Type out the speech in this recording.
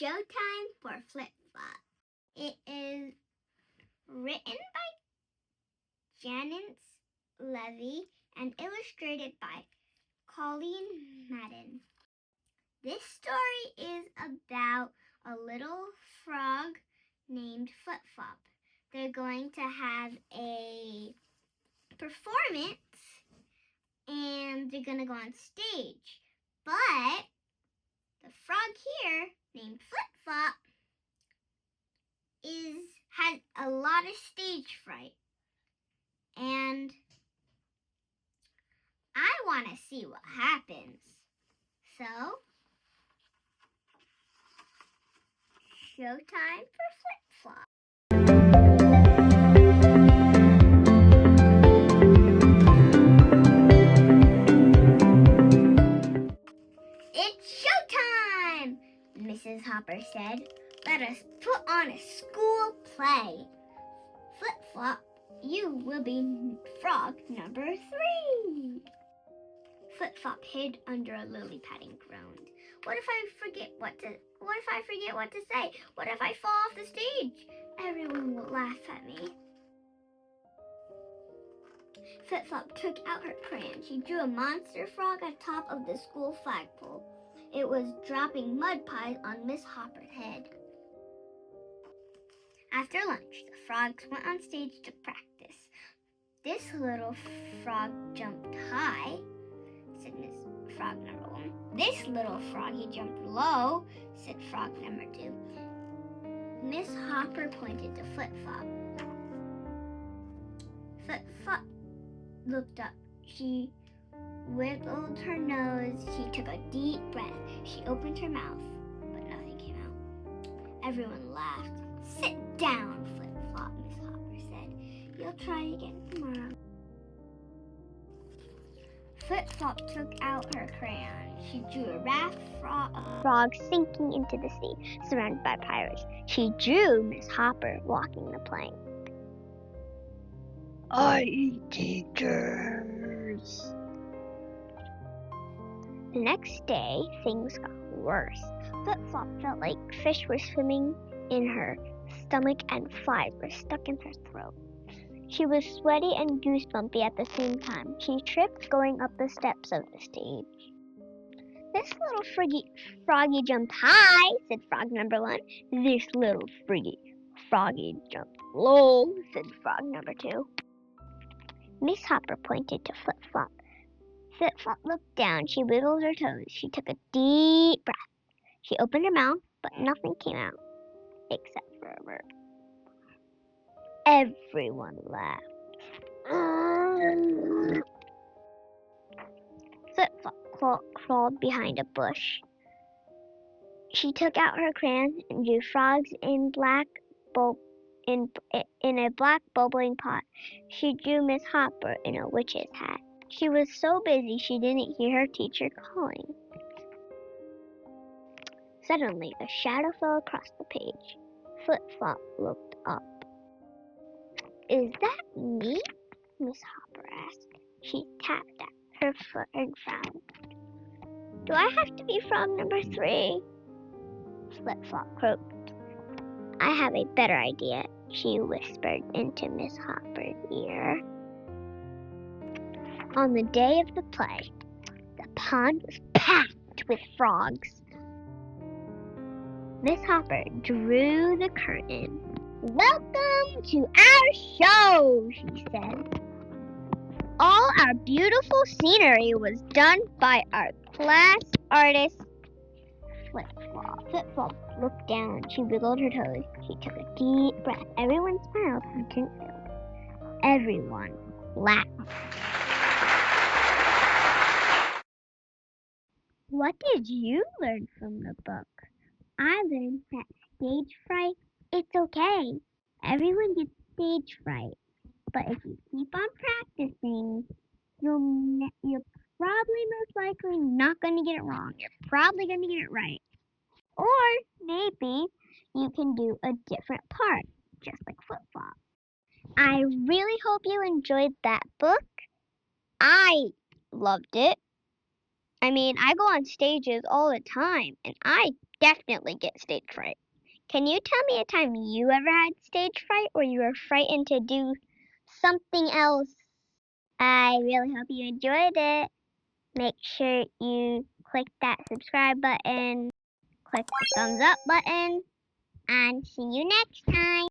Showtime for Flip Flop. It is written by Janice, Levy, and illustrated by Colleen, Madden. This story is about a little frog named Flip Flop. They're going to have a performance and they're going to go on stage. But the frog here named Flip Flop has a lot of stage fright. And I want to see what happens. So, showtime for Flip Flop. It's showtime, Mrs. Hopper said. Let us put on a school play. Flip Flop, you will be frog number 3. Flip Flop hid under a lily pad and groaned. What if I forget what to say? What if I fall off the stage? Everyone will laugh at me. Flip Flop took out her crayon. She drew a monster frog on top of the school flagpole. It was dropping mud pies on Miss Hopper's head. After lunch, the frogs went on stage to practice. This little frog jumped high, said Miss Frog number 1. This little frog, he jumped low, said Frog number 2. Miss Hopper pointed to Flip Flop. Flip Flop looked up. She wiggled her nose. She took a deep breath. She opened her mouth, but nothing came out. Everyone laughed. Sit down, Flip Flop, Miss Hopper said. You'll try again tomorrow. Flip Flop took out her crayon. She drew a raft frog sinking into the sea, surrounded by pirates. She drew Miss Hopper walking the plank. I eat teachers. The next day, things got worse. Flip Flop felt like fish were swimming in her stomach and flies were stuck in her throat. She was sweaty and goosebumpy at the same time. She tripped going up the steps of the stage. This little froggy jumped high, said Frog number 1. This little froggy jumped low, said Frog number 2. Miss Hopper pointed to Flip Flop. Flip Flop looked down. She wiggled her toes. She took a deep breath. She opened her mouth, but nothing came out, except for a bird. Everyone laughed. Flip Flop crawled behind a bush. She took out her crayons and drew frogs in a black bubbling pot. She drew Miss Hopper in a witch's hat. She was so busy she didn't hear her teacher calling. Suddenly, a shadow fell across the page. Flip Flop looked up. Is that me? Miss Hopper asked. She tapped at her foot and frowned. Do I have to be frog number 3? Flip Flop croaked. I have a better idea, she whispered into Miss Hopper's ear. On the day of the play, the pond was packed with frogs. Miss Hopper drew the curtain. Welcome to our show, she said. All our beautiful scenery was done by our class artist, Flip Flop. Flip Flop looked down. She wiggled her toes. She took a deep breath. Everyone smiled until everyone laughed. What did you learn from the book? I learned that stage fright, it's okay. Everyone gets stage fright. But if you keep on practicing, you're probably most likely not going to get it wrong. You're probably going to get it right. Or maybe you can do a different part, just like Flip Flop. I really hope you enjoyed that book. I loved it. I go on stages all the time, and I definitely get stage fright. Can you tell me a time you ever had stage fright or you were frightened to do something else? I really hope you enjoyed it. Make sure you click that subscribe button, click the thumbs up button, and see you next time.